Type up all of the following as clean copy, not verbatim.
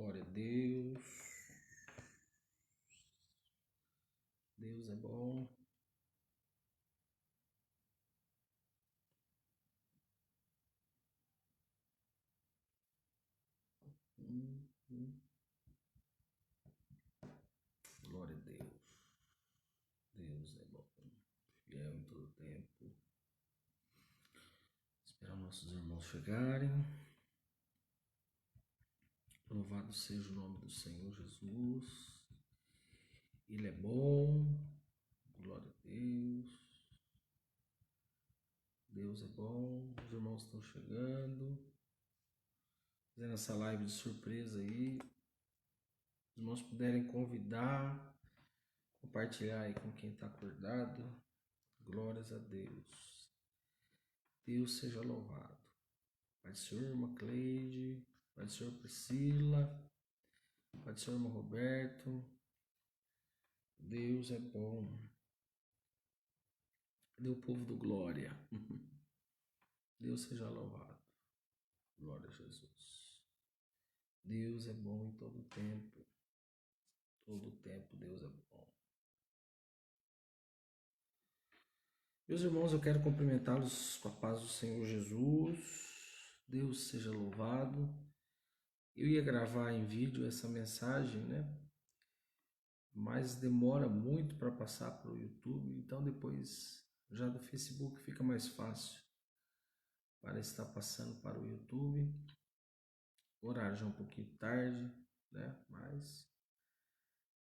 Glória a Deus. Deus é bom. Glória a Deus. Deus é bom. Fiel em todo tempo. Esperar nossos irmãos chegarem. Louvado seja o nome do Senhor Jesus. Ele é bom. Glória a Deus. Deus é bom. Os irmãos estão chegando. Fazendo essa live de surpresa aí. Os irmãos puderem convidar, compartilhar aí com quem está acordado. Glórias a Deus. Deus seja louvado. Pai do Senhor, irmã Cleide. Pai do Senhor, Priscila. Pai do Senhor, irmão Roberto. Deus é bom. Cadê o povo do Glória? Deus seja louvado. Glória a Jesus. Deus é bom em todo tempo. Todo tempo Deus é bom. Meus irmãos, eu quero cumprimentá-los com a paz do Senhor Jesus. Deus seja louvado. Eu ia gravar em vídeo essa mensagem, né? Mas demora muito para passar para o YouTube, então depois já do Facebook fica mais fácil para estar passando para o YouTube. O horário já é um pouquinho tarde, né? Mas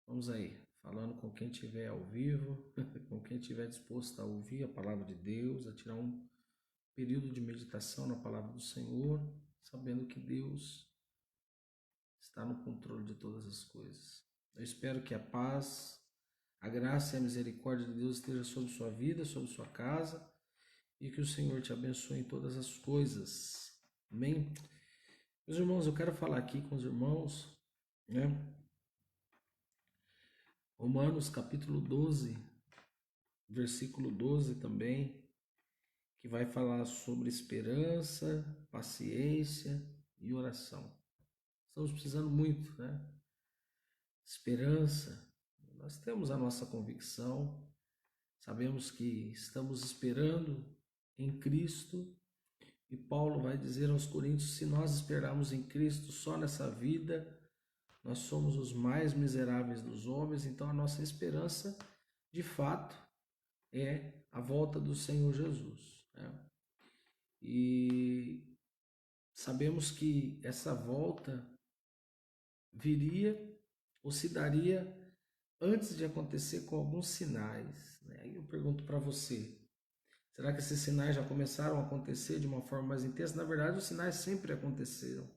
vamos aí, falando com quem estiver ao vivo, com quem estiver disposto a ouvir a palavra de Deus, a tirar um período de meditação na palavra do Senhor, sabendo que Deus está no controle de todas as coisas. Eu espero que a paz, a graça e a misericórdia de Deus esteja sobre sua vida, sobre sua casa, e que o Senhor te abençoe em todas as coisas. Amém? Meus irmãos, eu quero falar aqui com os irmãos, né? Romanos capítulo 12, versículo 12 também, que vai falar sobre esperança, paciência e oração. Estamos precisando muito, né? Esperança. Nós temos a nossa convicção, sabemos que estamos esperando em Cristo, e Paulo vai dizer aos Coríntios: se nós esperarmos em Cristo só nessa vida, nós somos os mais miseráveis dos homens. Então a nossa esperança, de fato, é a volta do Senhor Jesus, né? E sabemos que essa volta viria ou se daria antes de acontecer com alguns sinais, né? Aí eu pergunto para você, será que esses sinais já começaram a acontecer de uma forma mais intensa? Na verdade, os sinais sempre aconteceram,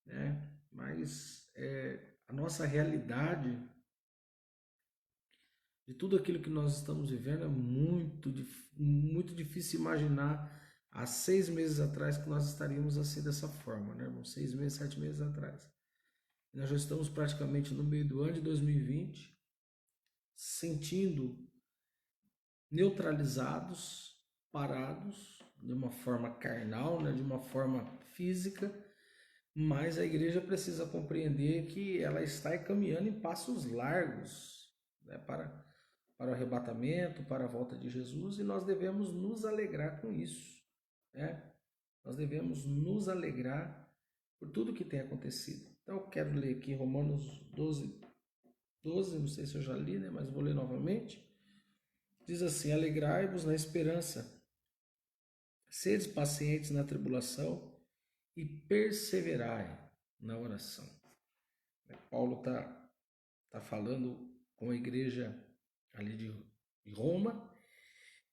né? Mas a nossa realidade de tudo aquilo que nós estamos vivendo é muito difícil imaginar há 6 meses atrás que nós estaríamos assim dessa forma, né, irmão? 6 meses, 7 meses atrás. Nós já estamos praticamente no meio do ano de 2020, sentindo neutralizados, parados, de uma forma carnal, né, de uma forma física, mas a igreja precisa compreender que ela está caminhando em passos largos, né, para o arrebatamento, para a volta de Jesus, e nós devemos nos alegrar com isso, né? Nós devemos nos alegrar por tudo que tem acontecido. Então eu quero ler aqui Romanos 12, não sei se eu já li, né? Mas vou ler novamente. Diz assim: alegrai-vos na esperança, sedes pacientes na tribulação e perseverai na oração. Paulo tá falando com a igreja ali de Roma,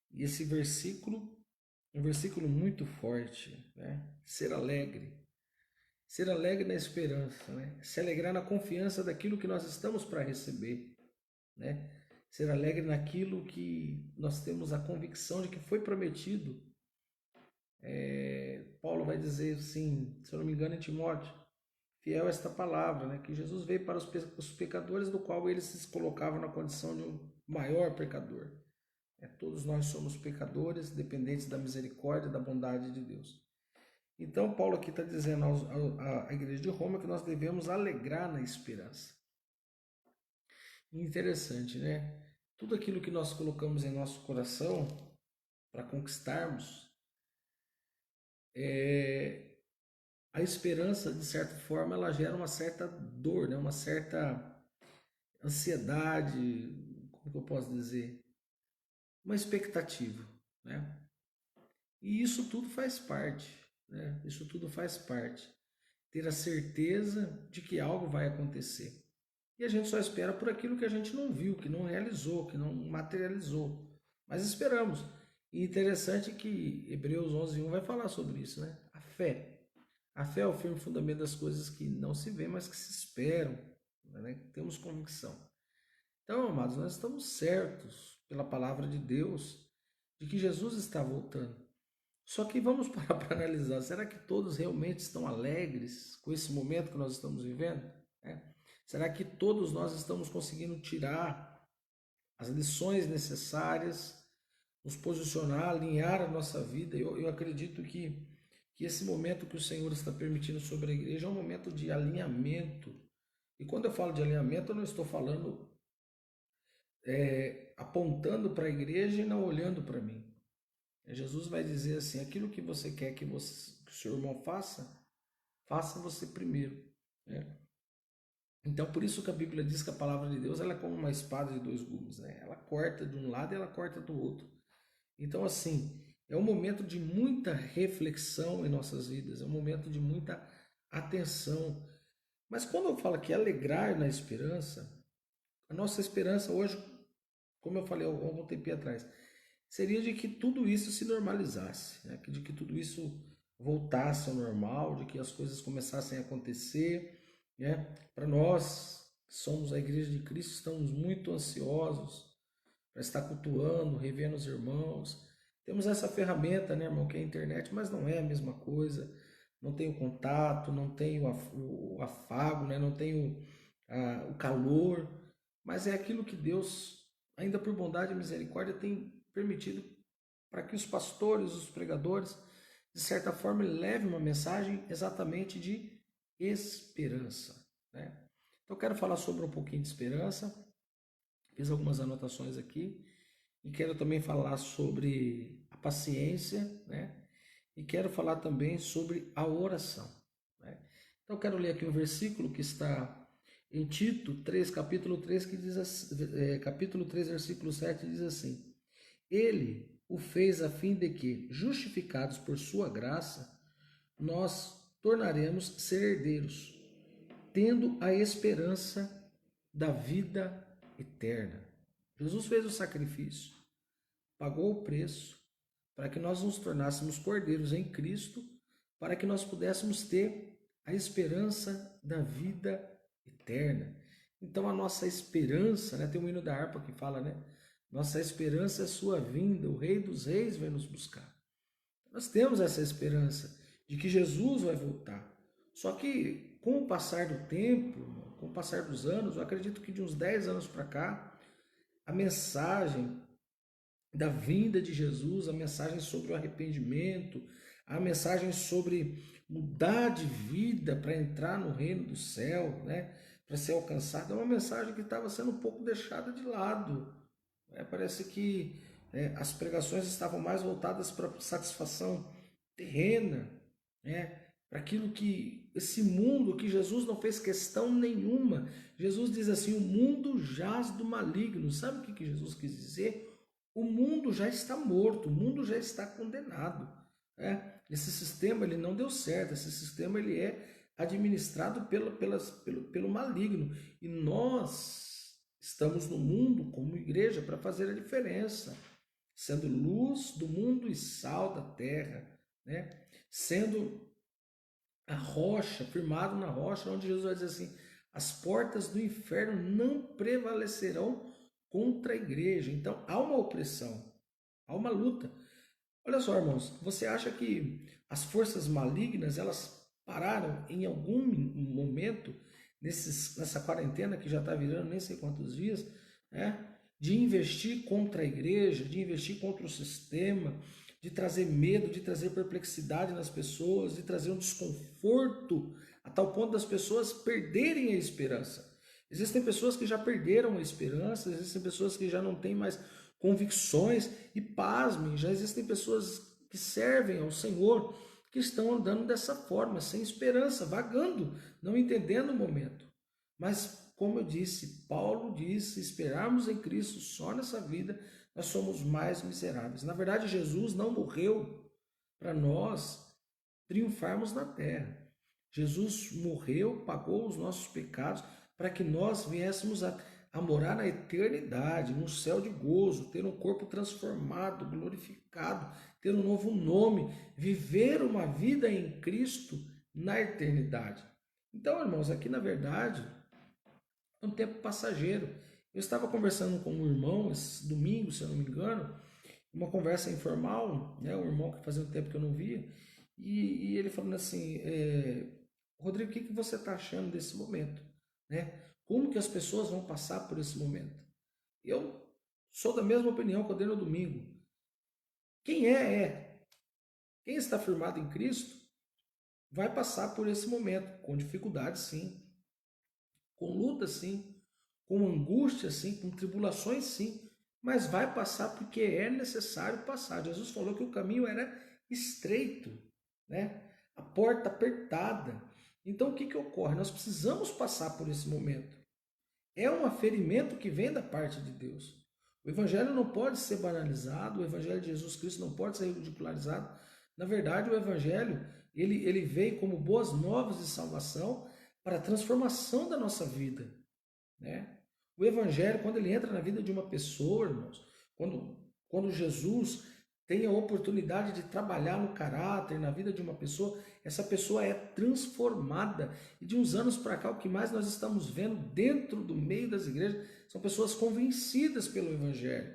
e esse versículo é um versículo muito forte, né? Ser alegre na esperança, né? Se alegrar na confiança daquilo que nós estamos para receber, né? Ser alegre naquilo que nós temos a convicção de que foi prometido. Paulo vai dizer assim, se eu não me engano, em Timóteo: fiel esta palavra, né? Que Jesus veio para os pecadores, do qual ele se colocava na condição de um maior pecador. Todos nós somos pecadores, dependentes da misericórdia e da bondade de Deus. Então, Paulo aqui está dizendo à igreja de Roma que nós devemos alegrar na esperança. Interessante, né? Tudo aquilo que nós colocamos em nosso coração para conquistarmos, a esperança, de certa forma, ela gera uma certa dor, né? Uma certa ansiedade, como que eu posso dizer? Uma expectativa, né? E isso tudo faz parte, né? Isso tudo faz parte. Ter a certeza de que algo vai acontecer. E a gente só espera por aquilo que a gente não viu, que não realizou, que não materializou. Mas esperamos. E interessante que Hebreus 11:1 vai falar sobre isso, né? A fé. A fé é o firme fundamento das coisas que não se vê, mas que se esperam, né? Temos convicção. Então, amados, nós estamos certos pela palavra de Deus de que Jesus está voltando. Só que vamos parar para analisar. Será que todos realmente estão alegres com esse momento que nós estamos vivendo? É. Será que todos nós estamos conseguindo tirar as lições necessárias, nos posicionar, alinhar a nossa vida? Eu acredito que esse momento que o Senhor está permitindo sobre a igreja é um momento de alinhamento. E quando eu falo de alinhamento, eu não estou falando apontando para a igreja e não olhando para mim. Jesus vai dizer assim: aquilo que você quer que o seu irmão faça, faça você primeiro, né? Então, por isso que a Bíblia diz que a palavra de Deus ela é como uma espada de dois gumes, né? Ela corta de um lado e ela corta do outro. Então, assim, é um momento de muita reflexão em nossas vidas, é um momento de muita atenção. Mas quando eu falo que alegrar na esperança, a nossa esperança hoje, como eu falei há algum tempo atrás, seria de que tudo isso se normalizasse, né? De que tudo isso voltasse ao normal, de que as coisas começassem a acontecer, né? Para nós que somos a Igreja de Cristo, estamos muito ansiosos para estar cultuando, revendo os irmãos. Temos essa ferramenta, né, irmão, que é a internet, mas não é a mesma coisa. Não tem o contato, não tem o afago, né? Não tem o calor, mas é aquilo que Deus, ainda por bondade e misericórdia, tem permitido para que os pastores, os pregadores, de certa forma, levem uma mensagem exatamente de esperança, né? Então, eu quero falar sobre um pouquinho de esperança, fiz algumas anotações aqui, e quero também falar sobre a paciência, né? E quero falar também sobre a oração, né? Então, eu quero ler aqui um versículo que está em Tito 3, capítulo 3, que diz assim, capítulo 3, versículo 7, diz assim: Ele o fez a fim de que, justificados por sua graça, nós tornaremos ser herdeiros, tendo a esperança da vida eterna. Jesus fez o sacrifício, pagou o preço para que nós nos tornássemos cordeiros em Cristo, para que nós pudéssemos ter a esperança da vida eterna. Então a nossa esperança, né, tem um hino da harpa que fala, né? Nossa esperança é sua vinda, o Rei dos Reis vai nos buscar. Nós temos essa esperança de que Jesus vai voltar. Só que com o passar do tempo, com o passar dos anos, eu acredito que de uns 10 anos para cá, a mensagem da vinda de Jesus, a mensagem sobre o arrependimento, a mensagem sobre mudar de vida para entrar no reino do céu, né? Para ser alcançado, é uma mensagem que estava sendo um pouco deixada de lado. Parece que as pregações estavam mais voltadas para satisfação terrena, né? Para aquilo que esse mundo que Jesus não fez questão nenhuma. Jesus diz assim: o mundo jaz do maligno. Sabe o que Jesus quis dizer? O mundo já está morto, o mundo já está condenado. Né? Esse sistema ele não deu certo, esse sistema ele é administrado pelo maligno. E nós estamos no mundo como igreja para fazer a diferença, sendo luz do mundo e sal da terra, né? Sendo a rocha, firmado na rocha, onde Jesus vai dizer assim: as portas do inferno não prevalecerão contra a igreja. Então há uma opressão, há uma luta. Olha só, irmãos, você acha que as forças malignas elas pararam em algum momento nessa quarentena que já está virando nem sei quantos dias, né? De investir contra a igreja, de investir contra o sistema, de trazer medo, de trazer perplexidade nas pessoas, de trazer um desconforto a tal ponto das pessoas perderem a esperança. Existem pessoas que já perderam a esperança, existem pessoas que já não têm mais convicções e pasmem, já existem pessoas que servem ao Senhor que estão andando dessa forma, sem esperança, vagando, não entendendo o momento. Mas, como eu disse, Paulo disse, esperarmos em Cristo só nessa vida, nós somos mais miseráveis. Na verdade, Jesus não morreu para nós triunfarmos na terra. Jesus morreu, pagou os nossos pecados para que nós viéssemos a morar na eternidade, num céu de gozo, ter um corpo transformado, glorificado, ter um novo nome, viver uma vida em Cristo na eternidade. Então, irmãos, aqui na verdade é um tempo passageiro. Eu estava conversando com um irmão esse domingo, se eu não me engano, uma conversa informal, né? Um irmão que fazia um tempo que eu não via, e ele falando assim, Rodrigo, o que você está achando desse momento? Né? Como que as pessoas vão passar por esse momento? Eu sou da mesma opinião que eu dei no domingo. Quem é. Quem está firmado em Cristo vai passar por esse momento, com dificuldade sim, com luta sim, com angústia sim, com tribulações sim, mas vai passar porque é necessário passar. Jesus falou que o caminho era estreito, né? A porta apertada. Então o que ocorre? Nós precisamos passar por esse momento. É um aferimento que vem da parte de Deus. O evangelho não pode ser banalizado, o evangelho de Jesus Cristo não pode ser ridicularizado. Na verdade, o evangelho, ele veio como boas novas de salvação para a transformação da nossa vida, né? O evangelho, quando ele entra na vida de uma pessoa, irmãos, quando Jesus tem a oportunidade de trabalhar no caráter, na vida de uma pessoa, essa pessoa é transformada. E de uns anos para cá, o que mais nós estamos vendo dentro do meio das igrejas são pessoas convencidas pelo evangelho.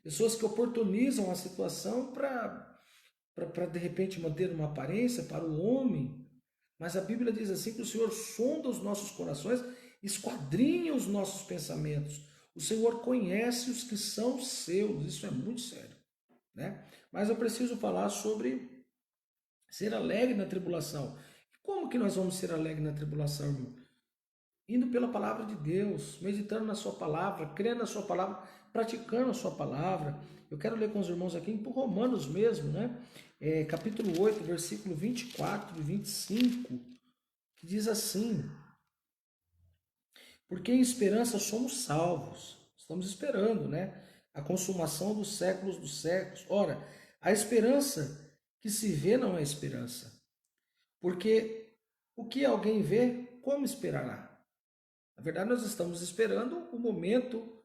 Pessoas que oportunizam a situação para de repente manter uma aparência para o homem. Mas a Bíblia diz assim que o Senhor sonda os nossos corações, esquadrinha os nossos pensamentos. O Senhor conhece os que são seus. Isso é muito sério, né? Mas eu preciso falar sobre ser alegre na tribulação. Como que nós vamos ser alegres na tribulação, irmão? Indo pela palavra de Deus, meditando na sua palavra, crendo na sua palavra, praticando a sua palavra. Eu quero ler com os irmãos aqui em Romanos mesmo, né? Capítulo 8, versículo 24 e 25, que diz assim: porque em esperança somos salvos. Estamos esperando, né? A consumação dos séculos. Ora, a esperança que se vê não é esperança. Porque o que alguém vê, como esperará? Na verdade, nós estamos esperando o momento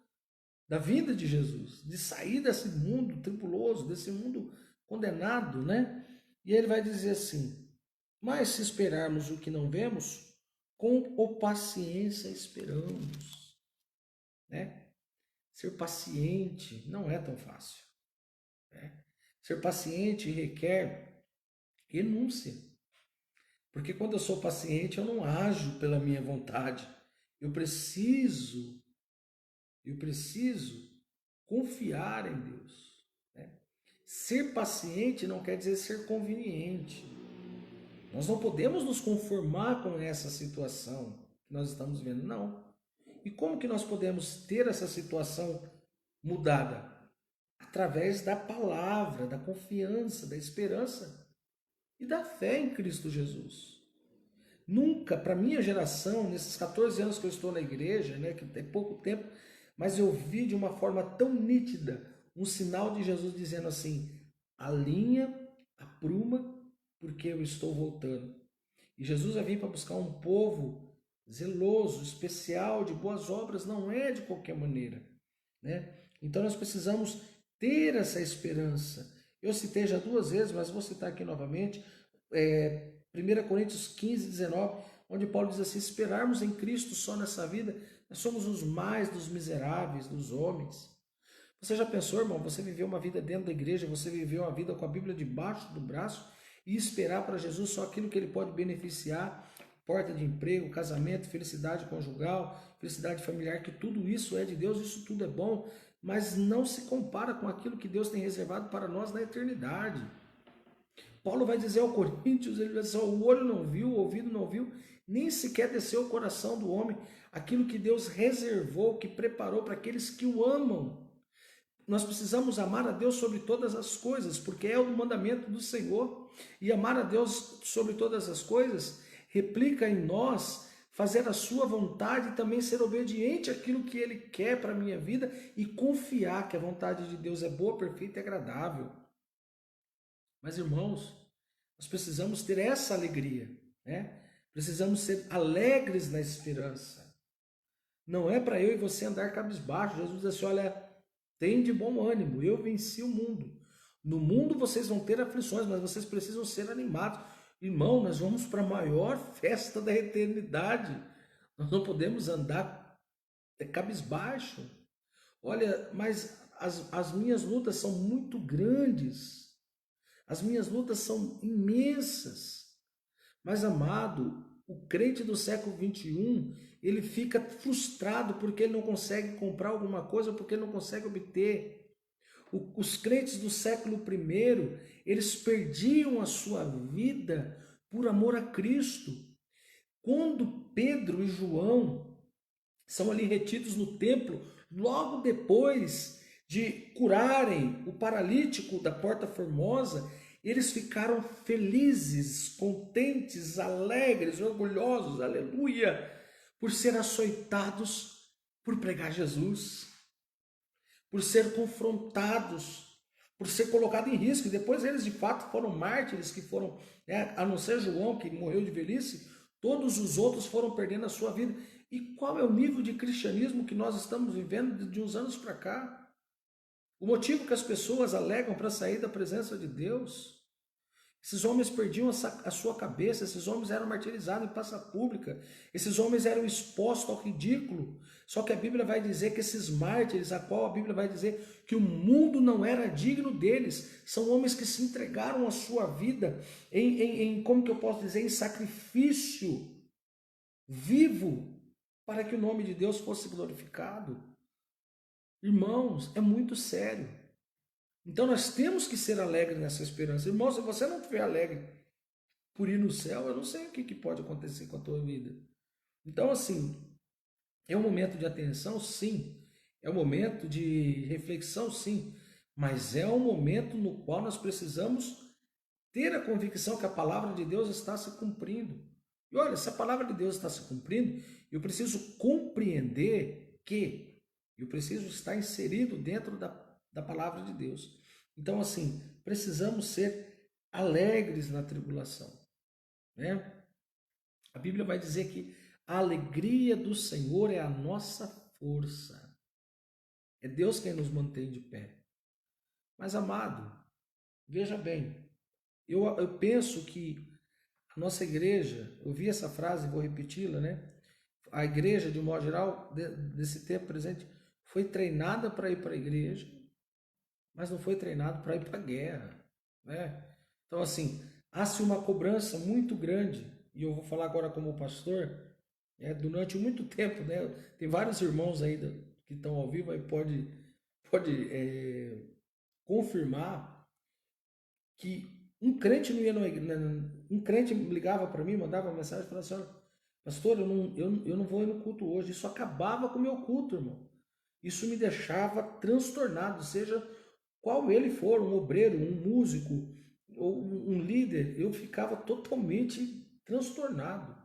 da vinda de Jesus, de sair desse mundo tribuloso, desse mundo condenado, né? E ele vai dizer assim: mas se esperarmos o que não vemos, com paciência esperamos, né? Ser paciente não é tão fácil, né? Ser paciente requer renúncia, porque quando eu sou paciente eu não ajo pela minha vontade, eu preciso confiar em Deus, né? Ser paciente não quer dizer ser conveniente. Nós não podemos nos conformar com essa situação que nós estamos vendo, não. E como que nós podemos ter essa situação mudada? Através da palavra, da confiança, da esperança e da fé em Cristo Jesus. Nunca, para minha geração, nesses 14 anos que eu estou na igreja, né, que é pouco tempo, mas eu vi de uma forma tão nítida um sinal de Jesus dizendo assim: alinha, apruma, porque eu estou voltando. E Jesus vai vir para buscar um povo zeloso, especial, de boas obras, não é de qualquer maneira, né? Então nós precisamos ter essa esperança. Eu citei já 2 vezes, mas vou citar aqui novamente, 1 Coríntios 15, 19, onde Paulo diz assim: esperarmos em Cristo só nessa vida, nós somos os mais dos miseráveis, dos homens. Você já pensou, irmão, você viveu uma vida dentro da igreja, você viveu uma vida com a Bíblia debaixo do braço e esperar para Jesus só aquilo que ele pode beneficiar, porta de emprego, casamento, felicidade conjugal, felicidade familiar, que tudo isso é de Deus, isso tudo é bom, mas não se compara com aquilo que Deus tem reservado para nós na eternidade. Paulo vai dizer ao Coríntios, ele vai dizer, o olho não viu, o ouvido não viu, nem sequer desceu o coração do homem, aquilo que Deus reservou, que preparou para aqueles que o amam. Nós precisamos amar a Deus sobre todas as coisas, porque é o mandamento do Senhor, e amar a Deus sobre todas as coisas replica em nós fazer a sua vontade e também ser obediente àquilo que Ele quer para a minha vida e confiar que a vontade de Deus é boa, perfeita e agradável. Mas, irmãos, nós precisamos ter essa alegria, né? Precisamos ser alegres na esperança. Não é para eu e você andar cabisbaixo. Jesus diz assim, olha, tem de bom ânimo, eu venci o mundo. No mundo vocês vão ter aflições, mas vocês precisam ser animados. Irmão, nós vamos para a maior festa da eternidade. Nós não podemos andar cabisbaixo. Olha, mas as minhas lutas são muito grandes. As minhas lutas são imensas. Mas, amado, o crente do século 21, ele fica frustrado porque ele não consegue comprar alguma coisa, porque ele não consegue obter. Os crentes do século I, eles perdiam a sua vida por amor a Cristo. Quando Pedro e João são ali retidos no templo, logo depois de curarem o paralítico da Porta Formosa, eles ficaram felizes, contentes, alegres, orgulhosos, aleluia, por ser açoitados por pregar Jesus, por ser confrontados, por ser colocado em risco. E depois eles de fato foram mártires, que foram, né, a não ser João, que morreu de velhice, todos os outros foram perdendo a sua vida. E qual é o nível de cristianismo que nós estamos vivendo de uns anos para cá? O motivo que as pessoas alegam para sair da presença de Deus, esses homens perdiam a sua cabeça, esses homens eram martirizados em praça pública, esses homens eram expostos ao ridículo. Só que a Bíblia vai dizer que esses mártires, a qual a Bíblia vai dizer que o mundo não era digno deles, são homens que se entregaram a sua vida como que eu posso dizer, em sacrifício vivo, para que o nome de Deus fosse glorificado. Irmãos, é muito sério. Então nós temos que ser alegres nessa esperança. Irmão, se você não estiver alegre por ir no céu, eu não sei o que pode acontecer com a tua vida. Então, assim, é um momento de atenção, sim. É um momento de reflexão, sim. Mas é um momento no qual nós precisamos ter a convicção que a palavra de Deus está se cumprindo. E olha, se a palavra de Deus está se cumprindo, eu preciso compreender que eu preciso estar inserido dentro da palavra de Deus. Então, assim, precisamos ser alegres na tribulação, né? A Bíblia vai dizer que a alegria do Senhor é a nossa força. É Deus quem nos mantém de pé. Mas, amado, veja bem, eu penso que a nossa igreja, eu vi essa frase e vou repeti-la, né? A igreja, de um modo geral, desse tempo presente, foi treinada para ir para a igreja, mas não foi treinado para ir para a guerra, né? Então, assim, há-se uma cobrança muito grande, e eu vou falar agora como pastor, durante muito tempo, né? Tem vários irmãos aí que estão ao vivo, aí pode confirmar que um crente não ia um crente ligava para mim, mandava uma mensagem e falava assim, pastor, eu não vou ir no culto hoje. Isso acabava com o meu culto, irmão. Isso me deixava transtornado, seja qual ele for, um obreiro, um músico ou um líder, eu ficava totalmente transtornado.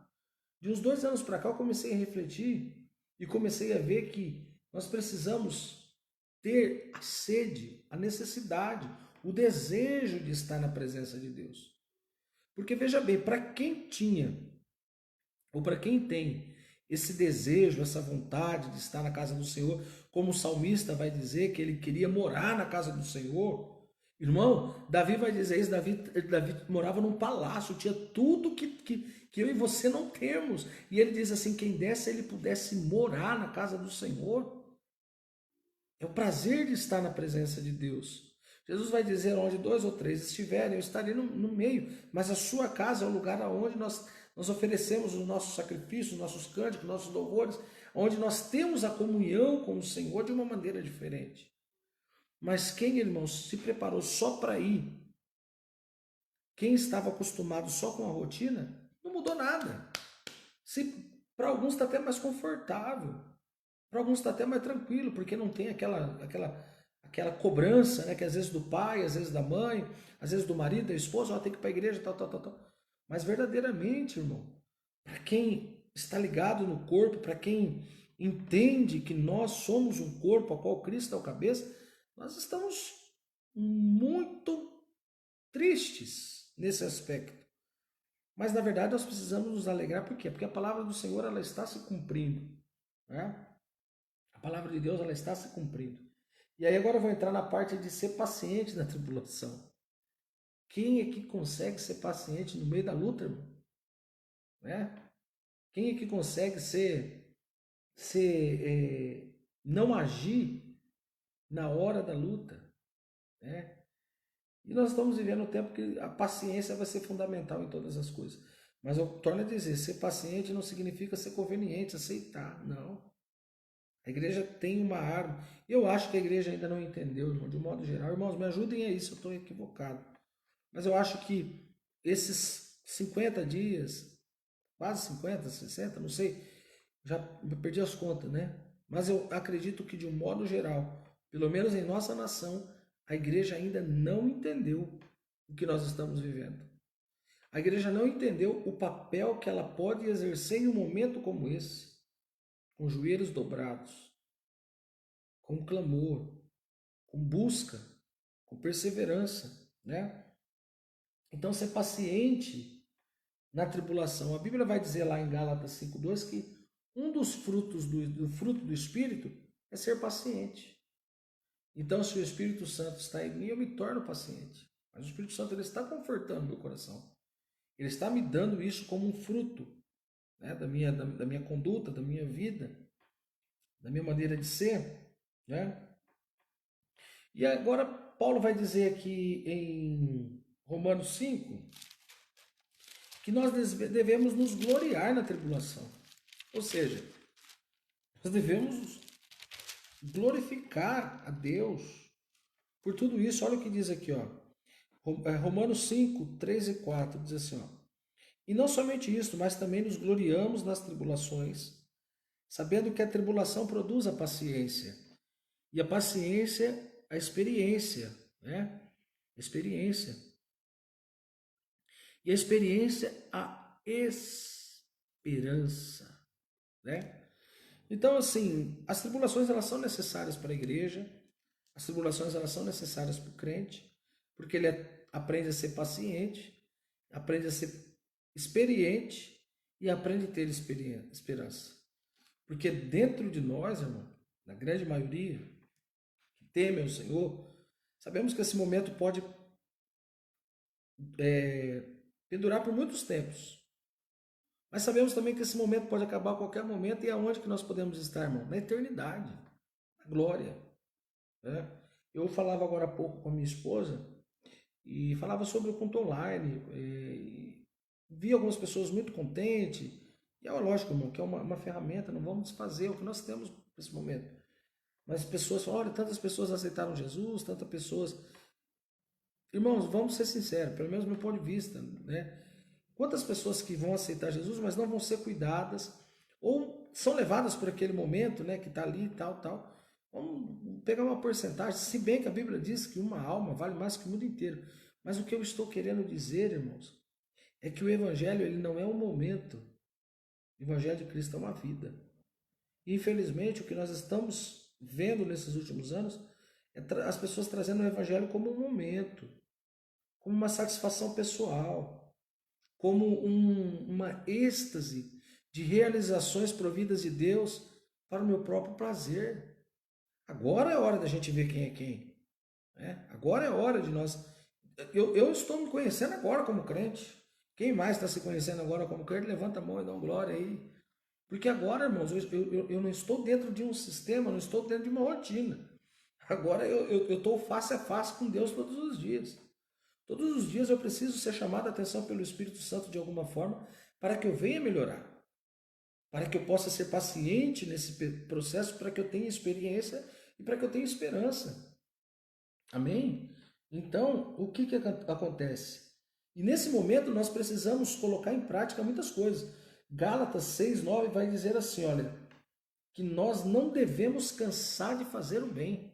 De uns 2 anos para cá eu comecei a refletir e comecei a ver que nós precisamos ter a sede, a necessidade, o desejo de estar na presença de Deus. Porque veja bem, para quem tinha, ou para quem tem esse desejo, essa vontade de estar na casa do Senhor, como o salmista vai dizer que ele queria morar na casa do Senhor, irmão, Davi vai dizer isso, Davi morava num palácio, tinha tudo que eu e você não temos, e ele diz assim, quem desse ele pudesse morar na casa do Senhor, é o prazer de estar na presença de Deus. Jesus vai dizer, onde 2 ou 3 estiverem, eu estarei no meio, mas a sua casa é o lugar onde nós oferecemos os nossos sacrifícios, os nossos cânticos, os nossos louvores, onde nós temos a comunhão com o Senhor de uma maneira diferente. Mas quem, irmãos, se preparou só para ir, quem estava acostumado só com a rotina, não mudou nada. Se para alguns está até mais confortável, para alguns está até mais tranquilo, porque não tem aquela cobrança, né, que às vezes do pai, às vezes da mãe, às vezes do marido, da esposa, ó, tem que ir para a igreja, tal, tal, tal, tal. Mas verdadeiramente, irmão, para quem está ligado no corpo, para quem entende que nós somos um corpo a qual Cristo é o cabeça, nós estamos muito tristes nesse aspecto. Mas na verdade nós precisamos nos alegrar, por quê? Porque a palavra do Senhor ela está se cumprindo, né? A palavra de Deus ela está se cumprindo. E aí agora eu vou entrar na parte de ser paciente na tribulação. Quem é que consegue ser paciente no meio da luta, irmão? Né? Quem é que consegue não agir na hora da luta? Né? E nós estamos vivendo um tempo que a paciência vai ser fundamental em todas as coisas. Mas eu torno a dizer, ser paciente não significa ser conveniente, aceitar, não. A igreja tem uma arma. Eu acho que a igreja ainda não entendeu, irmão, de um modo geral. Irmãos, me ajudem a isso, eu estou equivocado. Mas eu acho que esses 50 dias, quase 50, 60, não sei, já perdi as contas, né? Mas eu acredito que de um modo geral, pelo menos em nossa nação, a igreja ainda não entendeu o que nós estamos vivendo. A igreja não entendeu o papel que ela pode exercer em um momento como esse, com joelhos dobrados, com clamor, com busca, com perseverança, né? Então, ser paciente na tribulação. A Bíblia vai dizer lá em Gálatas 5:2 que um dos frutos do fruto do Espírito é ser paciente. Então, se o Espírito Santo está em mim, eu me torno paciente. Mas o Espírito Santo ele está confortando meu coração. Ele está me dando isso como um fruto, né, da minha conduta, da minha vida, da minha maneira de ser. Né? E agora, Paulo vai dizer aqui em Romanos 5 que nós devemos nos gloriar na tribulação. Ou seja, nós devemos glorificar a Deus por tudo isso. Olha o que diz aqui, ó. Romanos 5, 3 e 4 diz assim, ó. E não somente isso, mas também nos gloriamos nas tribulações, sabendo que a tribulação produz a paciência. E a paciência, a experiência, né? Experiência. E a experiência, a esperança, né? Então, assim, as tribulações elas são necessárias para a igreja, as tribulações elas são necessárias para o crente, porque ele aprende a ser paciente, aprende a ser experiente e aprende a ter esperança. Porque dentro de nós, irmão, na grande maioria, que teme ao Senhor, sabemos que esse momento pode pendurar por muitos tempos. Mas sabemos também que esse momento pode acabar a qualquer momento e aonde que nós podemos estar, irmão? Na eternidade, na glória. Né? Eu falava agora há pouco com a minha esposa e falava sobre o culto online. Vi algumas pessoas muito contentes. E é lógico, irmão, que é uma ferramenta, não vamos desfazer o que nós temos nesse momento. Mas pessoas falam, olha, tantas pessoas aceitaram Jesus, tantas pessoas... Irmãos, vamos ser sinceros, pelo menos do meu ponto de vista, né? Quantas pessoas que vão aceitar Jesus, mas não vão ser cuidadas, ou são levadas por aquele momento, né, que está ali, tal, tal. Vamos pegar uma porcentagem, se bem que a Bíblia diz que uma alma vale mais que o mundo inteiro. Mas o que eu estou querendo dizer, irmãos, é que o Evangelho ele não é um momento. O Evangelho de Cristo é uma vida. E, infelizmente, o que nós estamos vendo nesses últimos anos é as pessoas trazendo o Evangelho como um momento, como uma satisfação pessoal, como uma êxtase de realizações providas de Deus para o meu próprio prazer. Agora é hora da gente ver quem é quem. Né? Agora é hora de nós... Eu estou me conhecendo agora como crente. Quem mais está se conhecendo agora como crente, levanta a mão e dá uma glória aí. Porque agora, irmãos, eu não estou dentro de um sistema, não estou dentro de uma rotina. Agora eu estou face a face com Deus todos os dias. Todos os dias eu preciso ser chamado a atenção pelo Espírito Santo de alguma forma para que eu venha melhorar. Para que eu possa ser paciente nesse processo, para que eu tenha experiência e para que eu tenha esperança. Amém? Então, o que acontece? E nesse momento nós precisamos colocar em prática muitas coisas. Gálatas 6:9 vai dizer assim, olha, que nós não devemos cansar de fazer o bem.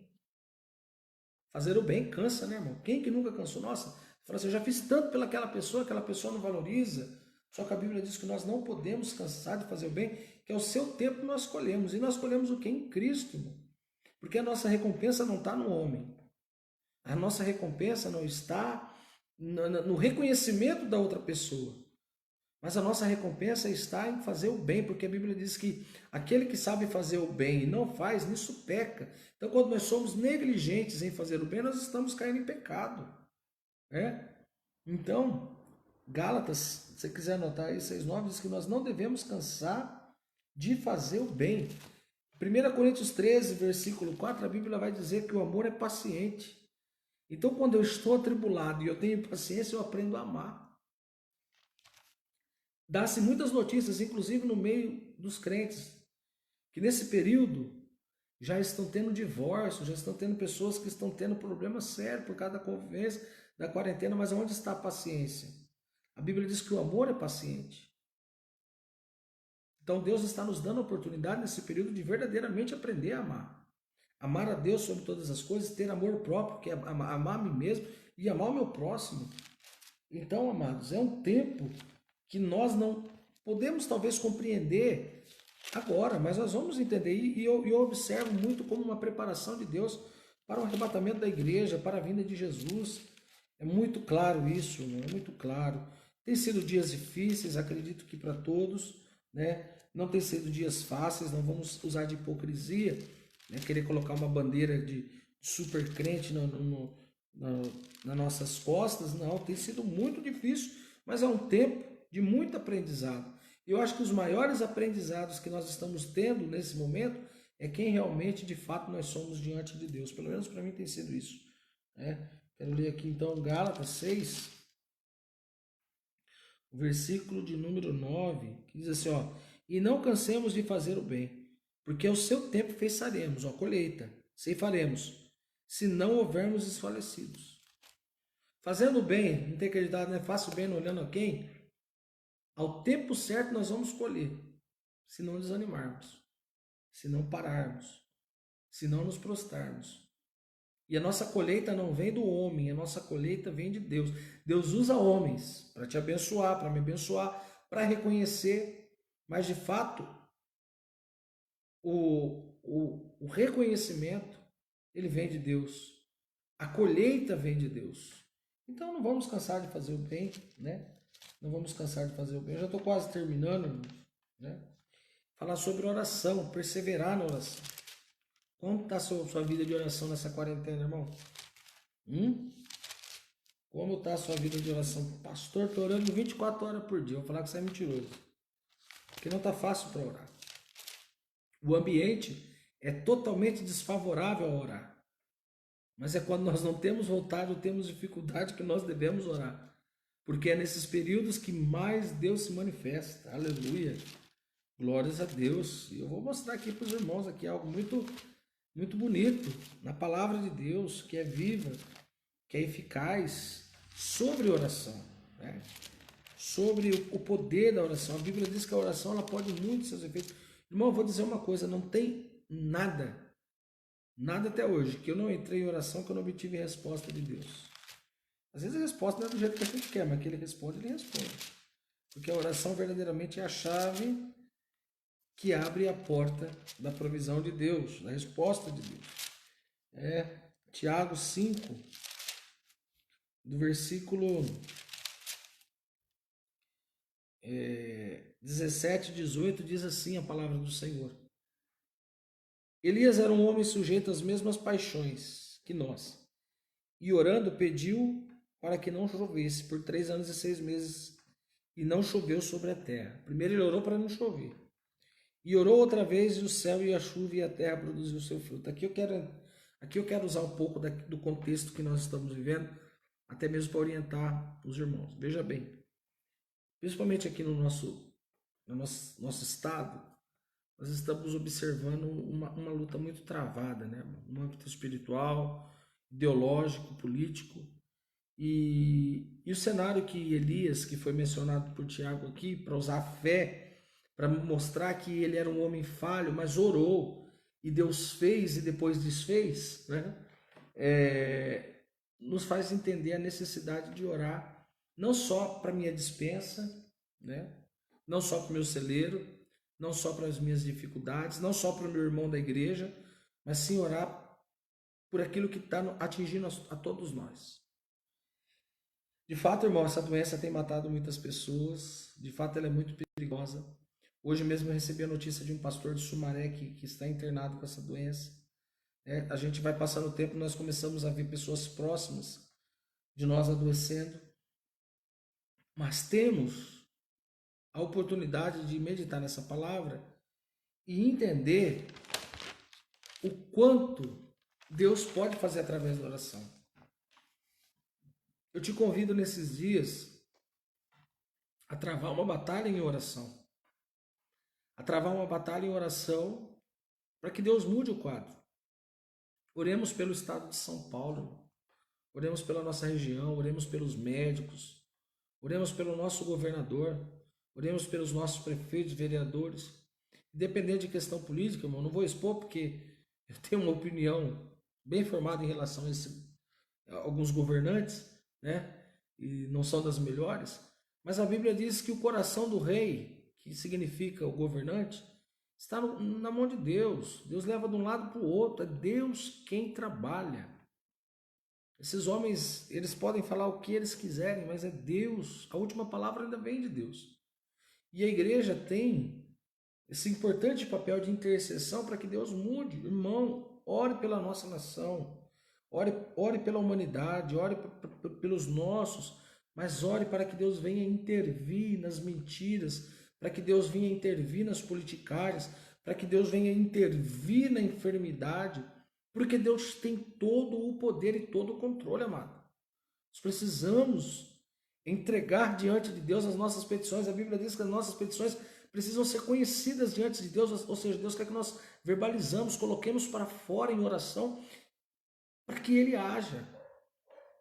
Fazer o bem cansa, né, irmão? Quem que nunca cansou? Nossa, fala assim, eu já fiz tanto pelaquela pessoa, aquela pessoa não valoriza. Só que a Bíblia diz que nós não podemos cansar de fazer o bem, que é o seu tempo que nós colhemos. E nós colhemos o que? Em Cristo, irmão. Porque a nossa recompensa não está no homem. A nossa recompensa não está no reconhecimento da outra pessoa. Mas a nossa recompensa está em fazer o bem, porque a Bíblia diz que aquele que sabe fazer o bem e não faz, nisso peca. Então, quando nós somos negligentes em fazer o bem, nós estamos caindo em pecado. Né? Então, Gálatas, se você quiser anotar aí, 6:9, diz que nós não devemos cansar de fazer o bem. 1 Coríntios 13, versículo 4, a Bíblia vai dizer que o amor é paciente. Então, quando eu estou atribulado e eu tenho paciência, eu aprendo a amar. Dá-se muitas notícias, inclusive no meio dos crentes, que nesse período já estão tendo divórcio, já estão tendo pessoas que estão tendo problemas sérios por causa da convivência, da quarentena, mas onde está a paciência? A Bíblia diz que o amor é paciente. Então Deus está nos dando a oportunidade nesse período de verdadeiramente aprender a amar. Amar a Deus sobre todas as coisas, ter amor próprio, que é amar a mim mesmo e amar o meu próximo. Então, amados, é um tempo que nós não podemos talvez compreender agora, mas nós vamos entender. E eu observo muito como uma preparação de Deus para o arrebatamento da igreja, para a vinda de Jesus. É muito claro isso, né? É muito claro. Tem sido dias difíceis, acredito que para todos, né? Não tem sido dias fáceis, não vamos usar de hipocrisia, né? Querer colocar uma bandeira de super crente nas nossas costas. Não, tem sido muito difícil, mas é um tempo de muito aprendizado. Eu acho que os maiores aprendizados que nós estamos tendo nesse momento é quem realmente, de fato, nós somos diante de Deus. Pelo menos para mim tem sido isso. Né? Quero ler aqui então Gálatas 6, o versículo de número 9, que diz assim, ó, e não cansemos de fazer o bem, porque ao seu tempo feiçaremos, ó, colheita, ceifaremos, se não houvermos desfalecidos. Fazendo o bem, não tem acreditado, né? Faça o bem não olhando a quem? Ao tempo certo nós vamos colher, se não desanimarmos, se não pararmos, se não nos prostrarmos. E a nossa colheita não vem do homem, a nossa colheita vem de Deus. Deus usa homens para te abençoar, para me abençoar, para reconhecer, mas de fato o reconhecimento ele vem de Deus. A colheita vem de Deus. Então não vamos cansar de fazer o bem, né? Não vamos cansar de fazer o bem. Eu já estou quase terminando, né? Falar sobre oração, perseverar na oração. Como está a sua vida de oração nessa quarentena, irmão? Como está a sua vida de oração? Pastor, estou orando 24 horas por dia. Vou falar que você é mentiroso. Porque não está fácil para orar. O ambiente é totalmente desfavorável a orar. Mas é quando nós não temos vontade ou temos dificuldade que nós devemos orar. Porque é nesses períodos que mais Deus se manifesta. Aleluia. Glórias a Deus. E eu vou mostrar aqui para os irmãos aqui algo muito, muito bonito. Na palavra de Deus, que é viva, que é eficaz, sobre oração. Né? Sobre o poder da oração. A Bíblia diz que a oração ela pode muito seus efeitos. Irmão, eu vou dizer uma coisa. Não tem nada até hoje que eu não entrei em oração que eu não obtive resposta de Deus. Às vezes a resposta não é do jeito que a gente quer, mas que ele responde, ele responde. Porque a oração verdadeiramente é a chave que abre a porta da provisão de Deus, da resposta de Deus. Tiago 5, do versículo 17 e 18, diz assim a palavra do Senhor. Elias era um homem sujeito às mesmas paixões que nós, e orando pediu para que não chovesse por 3 anos e 6 meses, e não choveu sobre a terra. Primeiro ele orou para não chover. E orou outra vez, e o céu e a chuva e a terra produziu o seu fruto. Aqui eu quero usar um pouco do contexto que nós estamos vivendo, até mesmo para orientar os irmãos. Veja bem, principalmente aqui no nosso estado, nós estamos observando uma luta muito travada, né? No âmbito espiritual, ideológico, político. E o cenário que Elias, que foi mencionado por Tiago aqui, para usar a fé, para mostrar que ele era um homem falho, mas orou, e Deus fez e depois desfez, né? Nos faz entender a necessidade de orar, não só para minha despensa, né? Não só para o meu celeiro, não só para as minhas dificuldades, não só para o meu irmão da igreja, mas sim orar por aquilo que está atingindo a todos nós. De fato, irmão, essa doença tem matado muitas pessoas. De fato, ela é muito perigosa. Hoje mesmo eu recebi a notícia de um pastor de Sumaré que está internado com essa doença. A gente vai passando o tempo, nós começamos a ver pessoas próximas de nós adoecendo. Mas temos a oportunidade de meditar nessa palavra e entender o quanto Deus pode fazer através da oração. Eu te convido nesses dias a travar uma batalha em oração. A travar uma batalha em oração para que Deus mude o quadro. Oremos pelo estado de São Paulo. Oremos pela nossa região, oremos pelos médicos. Oremos pelo nosso governador. Oremos pelos nossos prefeitos, vereadores. Independente de questão política, irmão, não vou expor porque eu tenho uma opinião bem formada em relação a alguns governantes, né? E não são das melhores. Mas a Bíblia diz que o coração do rei, que significa o governante, está na mão de Deus. Deus leva de um lado para o outro. É Deus quem trabalha. Esses homens, eles podem falar o que eles quiserem, mas é Deus. A última palavra ainda vem de Deus. E a igreja tem esse importante papel de intercessão para que Deus mude. Irmão, ore pela nossa nação. Ore pela humanidade, ore pelos nossos, mas ore para que Deus venha intervir nas mentiras, para que Deus venha intervir nas politicárias, para que Deus venha intervir na enfermidade, porque Deus tem todo o poder e todo o controle, amado. Nós precisamos entregar diante de Deus as nossas petições. A Bíblia diz que as nossas petições precisam ser conhecidas diante de Deus, ou seja, Deus quer que nós verbalizamos, coloquemos para fora em oração, para que ele haja.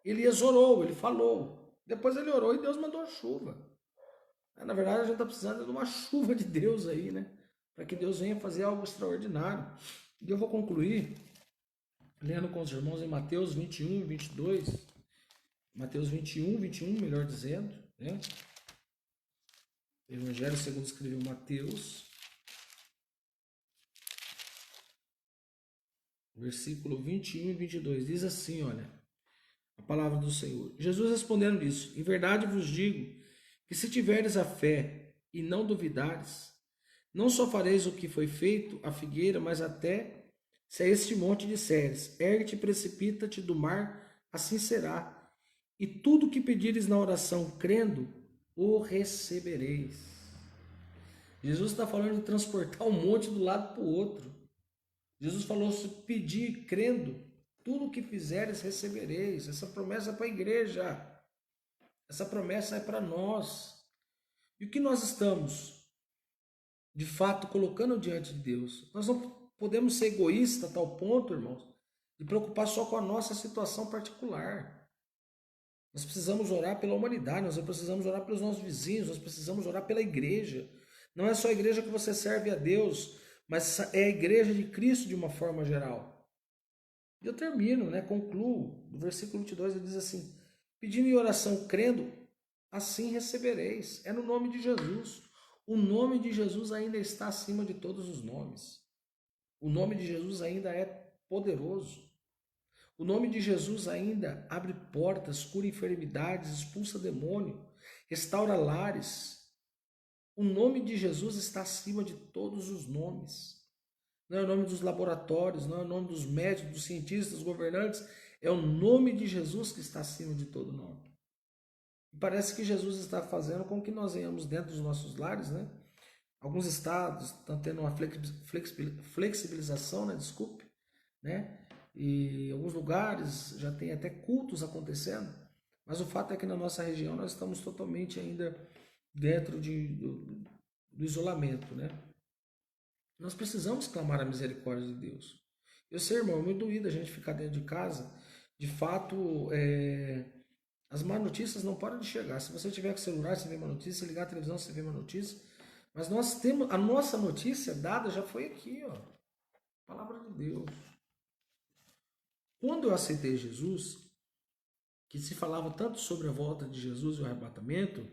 Elias orou, ele falou. Depois ele orou e Deus mandou a chuva. Na verdade, a gente está precisando de uma chuva de Deus aí, né? Para que Deus venha fazer algo extraordinário. E eu vou concluir lendo com os irmãos em Mateus 21 e 22. Mateus 21, 21, melhor dizendo, né? Evangelho segundo escreveu Mateus. Versículo 21 e 22. Diz assim, olha, a palavra do Senhor. Jesus respondendo isso, em verdade vos digo, que se tiveres a fé e não duvidares, não só fareis o que foi feito à figueira, mas até se a este monte disseres, ergue-te e precipita-te do mar, assim será. E tudo o que pedires na oração, crendo, o recebereis. Jesus está falando de transportar um monte do lado para o outro. Jesus falou, se pedir crendo, tudo o que fizeres recebereis. Essa promessa é para a igreja. Essa promessa é para nós. E o que nós estamos, de fato, colocando diante de Deus? Nós não podemos ser egoístas a tal ponto, irmãos, de preocupar só com a nossa situação particular. Nós precisamos orar pela humanidade, nós precisamos orar pelos nossos vizinhos, nós precisamos orar pela igreja. Não é só a igreja que você serve a Deus, mas é a igreja de Cristo de uma forma geral. E eu termino, né? Concluo. No versículo 22 ele diz assim, pedindo em oração, crendo, assim recebereis. É no nome de Jesus. O nome de Jesus ainda está acima de todos os nomes. O nome de Jesus ainda é poderoso. O nome de Jesus ainda abre portas, cura enfermidades, expulsa demônio, restaura lares. O nome de Jesus está acima de todos os nomes. Não é o nome dos laboratórios, não é o nome dos médicos, dos cientistas, dos governantes. É o nome de Jesus que está acima de todo nome. E parece que Jesus está fazendo com que nós venhamos dentro dos nossos lares, né? Alguns estados estão tendo uma flexibilização, né? Desculpe, né? E alguns lugares já tem até cultos acontecendo, mas o fato é que na nossa região nós estamos totalmente ainda dentro do isolamento, né? Nós precisamos clamar a misericórdia de Deus. Eu sei, irmão, é muito doído a gente ficar dentro de casa, De fato, as má notícias não param de chegar. Se você tiver com o celular, você vê uma notícia. Se ligar a televisão, você vê uma notícia. Mas nós temos, a nossa notícia dada já foi aqui, ó. Palavra de Deus. Quando eu aceitei Jesus, que se falava tanto sobre a volta de Jesus e o arrebatamento,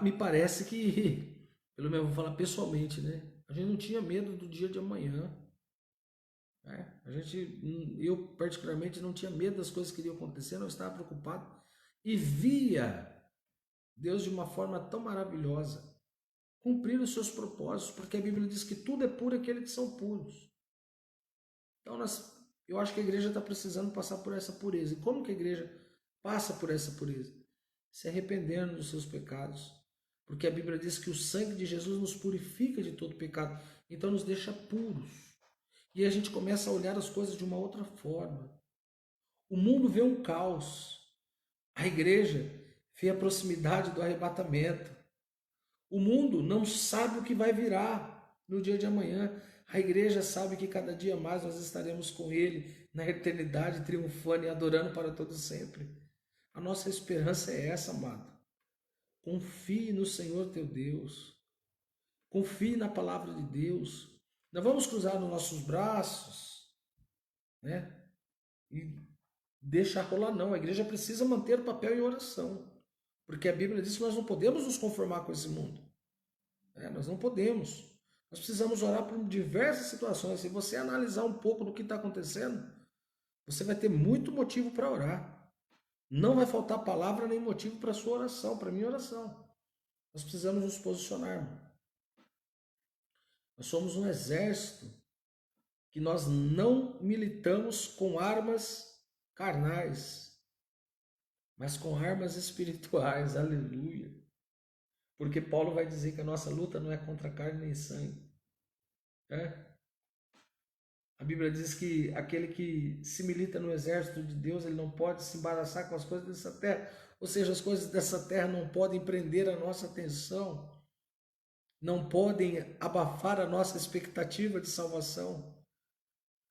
me parece que, pelo menos vou falar pessoalmente, né? A gente não tinha medo do dia de amanhã. Né? Eu particularmente não tinha medo das coisas que iriam acontecer, não estava preocupado e via Deus de uma forma tão maravilhosa cumprir os seus propósitos, porque a Bíblia diz que tudo é puro aqueles que são puros. Então eu acho que a igreja está precisando passar por essa pureza. E como que a igreja passa por essa pureza? Se arrependendo dos seus pecados. Porque a Bíblia diz que o sangue de Jesus nos purifica de todo pecado. Então nos deixa puros. E a gente começa a olhar as coisas de uma outra forma. O mundo vê um caos. A igreja vê a proximidade do arrebatamento. O mundo não sabe o que vai virar no dia de amanhã. A igreja sabe que cada dia mais nós estaremos com Ele na eternidade, triunfando e adorando para todo sempre. A nossa esperança é essa, amado. Confie no Senhor teu Deus. Confie na palavra de Deus. Não vamos cruzar os nossos braços, né? E deixar rolar, não. A igreja precisa manter o papel em oração. Porque a Bíblia diz que nós não podemos nos conformar com esse mundo. Nós não podemos. Nós precisamos orar por diversas situações. Se você analisar um pouco do que está acontecendo, você vai ter muito motivo para orar. Não vai faltar palavra nem motivo para a sua oração, para a minha oração. Nós precisamos nos posicionar. Nós somos um exército que nós não militamos com armas carnais, mas com armas espirituais. Aleluia. Porque Paulo vai dizer que a nossa luta não é contra carne nem sangue. A Bíblia diz que aquele que se milita no exército de Deus, ele não pode se embaraçar com as coisas dessa terra. Ou seja, as coisas dessa terra não podem prender a nossa atenção, não podem abafar a nossa expectativa de salvação.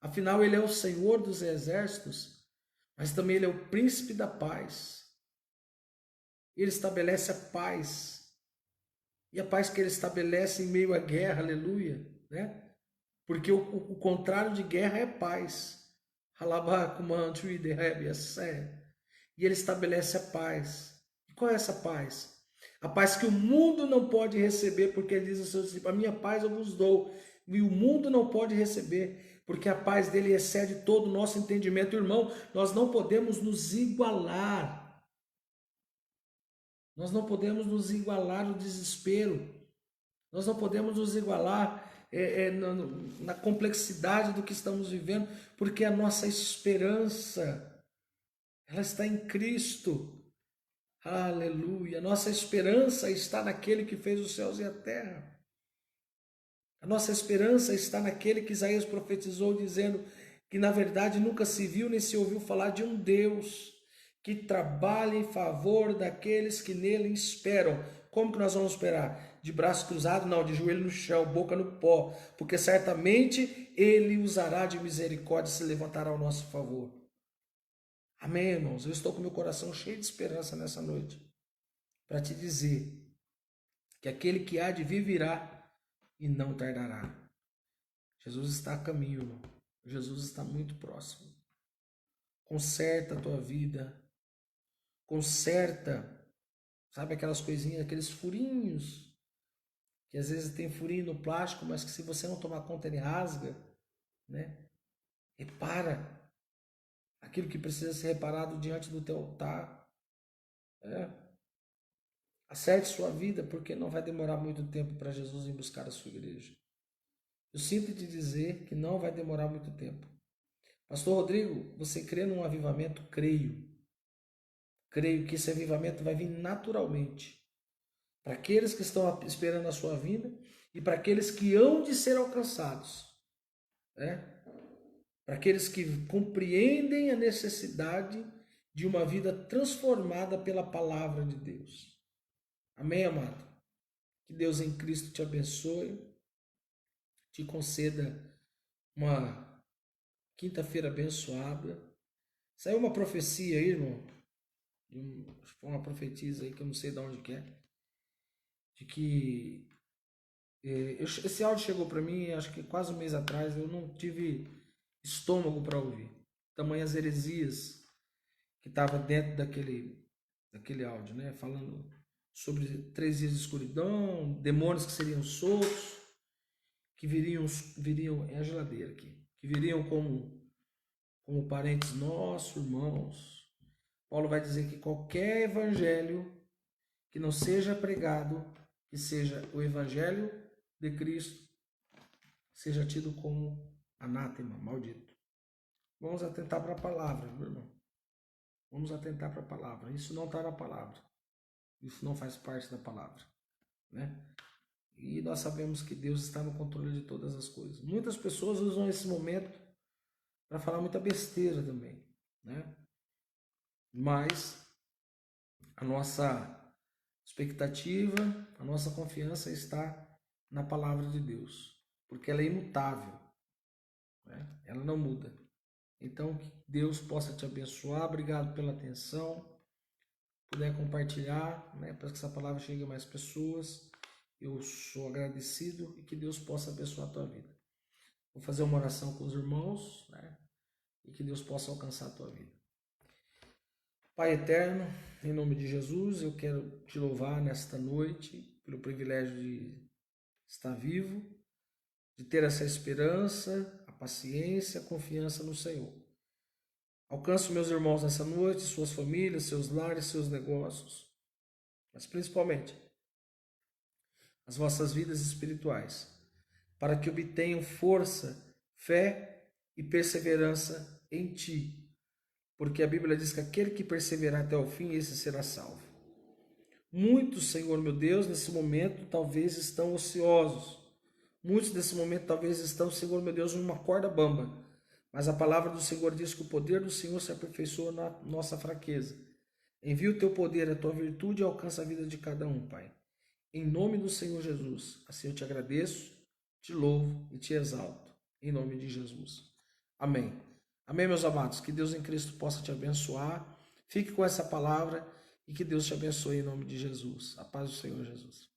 Afinal, ele é o Senhor dos exércitos, mas também ele é o príncipe da paz. Ele estabelece a paz. E a paz que ele estabelece em meio à guerra, aleluia, né? Porque o contrário de guerra é paz. E ele estabelece a paz. E qual é essa paz? A paz que o mundo não pode receber, porque ele diz aos seus discípulos, a minha paz eu vos dou. E o mundo não pode receber, porque a paz dele excede todo o nosso entendimento. Irmão, nós não podemos nos igualar. Nós não podemos nos igualar no desespero. Nós não podemos nos igualar na complexidade do que estamos vivendo, porque a nossa esperança, ela está em Cristo. Aleluia. A nossa esperança está naquele que fez os céus e a terra. A nossa esperança está naquele que Isaías profetizou, dizendo que na verdade nunca se viu nem se ouviu falar de um Deus que trabalha em favor daqueles que nele esperam. Como que nós vamos esperar? De braço cruzado? Não, de joelho no chão, boca no pó, porque certamente ele usará de misericórdia e se levantará ao nosso favor. Amém, irmãos? Eu estou com meu coração cheio de esperança nessa noite para te dizer que aquele que há de vir virá e não tardará. Jesus está a caminho, irmão. Jesus está muito próximo. Conserta a tua vida. Conserta, sabe aquelas coisinhas, aqueles furinhos, que às vezes tem furinho no plástico, mas que se você não tomar conta ele rasga, né? Repara aquilo que precisa ser reparado diante do teu altar. Acerte sua vida, porque não vai demorar muito tempo para Jesus vir buscar a sua igreja. Eu sinto te dizer que não vai demorar muito tempo. Pastor Rodrigo, você crê num avivamento? Creio. Creio que esse avivamento vai vir naturalmente. Para aqueles que estão esperando a sua vinda e para aqueles que hão de ser alcançados. Para aqueles que compreendem a necessidade de uma vida transformada pela palavra de Deus. Amém, amado? Que Deus em Cristo te abençoe, te conceda uma quinta-feira abençoada. Saiu uma profecia aí, irmão. Foi uma profetisa aí que eu não sei de onde que é. De que esse áudio chegou para mim, acho que quase um mês atrás. Eu não tive estômago para ouvir. Tamanhas heresias que estava dentro daquele áudio, né? Falando sobre 3 dias de escuridão, demônios que seriam soltos, que viriam é a geladeira aqui, que viriam como parentes nossos, irmãos. Paulo vai dizer que qualquer evangelho que não seja pregado, que seja o evangelho de Cristo, seja tido como anátema, maldito. Vamos atentar para a palavra, meu irmão. Vamos atentar para a palavra. Isso não está na palavra. Isso não faz parte da palavra, né? E nós sabemos que Deus está no controle de todas as coisas. Muitas pessoas usam esse momento para falar muita besteira também, né? Mas a nossa expectativa, a nossa confiança está na palavra de Deus, porque ela é imutável, né? Ela não muda. Então, que Deus possa te abençoar. Obrigado pela atenção. Puder compartilhar, né, para que essa palavra chegue a mais pessoas. Eu sou agradecido e que Deus possa abençoar a tua vida. Vou fazer uma oração com os irmãos, né, e que Deus possa alcançar a tua vida. Pai eterno, em nome de Jesus, eu quero te louvar nesta noite pelo privilégio de estar vivo, de ter essa esperança, a paciência, a confiança no Senhor. Alcanço meus irmãos nessa noite, suas famílias, seus lares, seus negócios, mas principalmente as vossas vidas espirituais, para que obtenham força, fé e perseverança em Ti, porque a Bíblia diz que aquele que perseverar até o fim, esse será salvo. Muitos, Senhor meu Deus, nesse momento talvez estão ociosos. Muitos nesse momento talvez estão, Senhor meu Deus, numa corda bamba. Mas a palavra do Senhor diz que o poder do Senhor se aperfeiçoa na nossa fraqueza. Envia o teu poder, a tua virtude e alcança a vida de cada um, Pai. Em nome do Senhor Jesus. Assim eu te agradeço, te louvo e te exalto. Em nome de Jesus. Amém. Amém, meus amados. Que Deus em Cristo possa te abençoar. Fique com essa palavra e que Deus te abençoe em nome de Jesus. A paz do Senhor Jesus.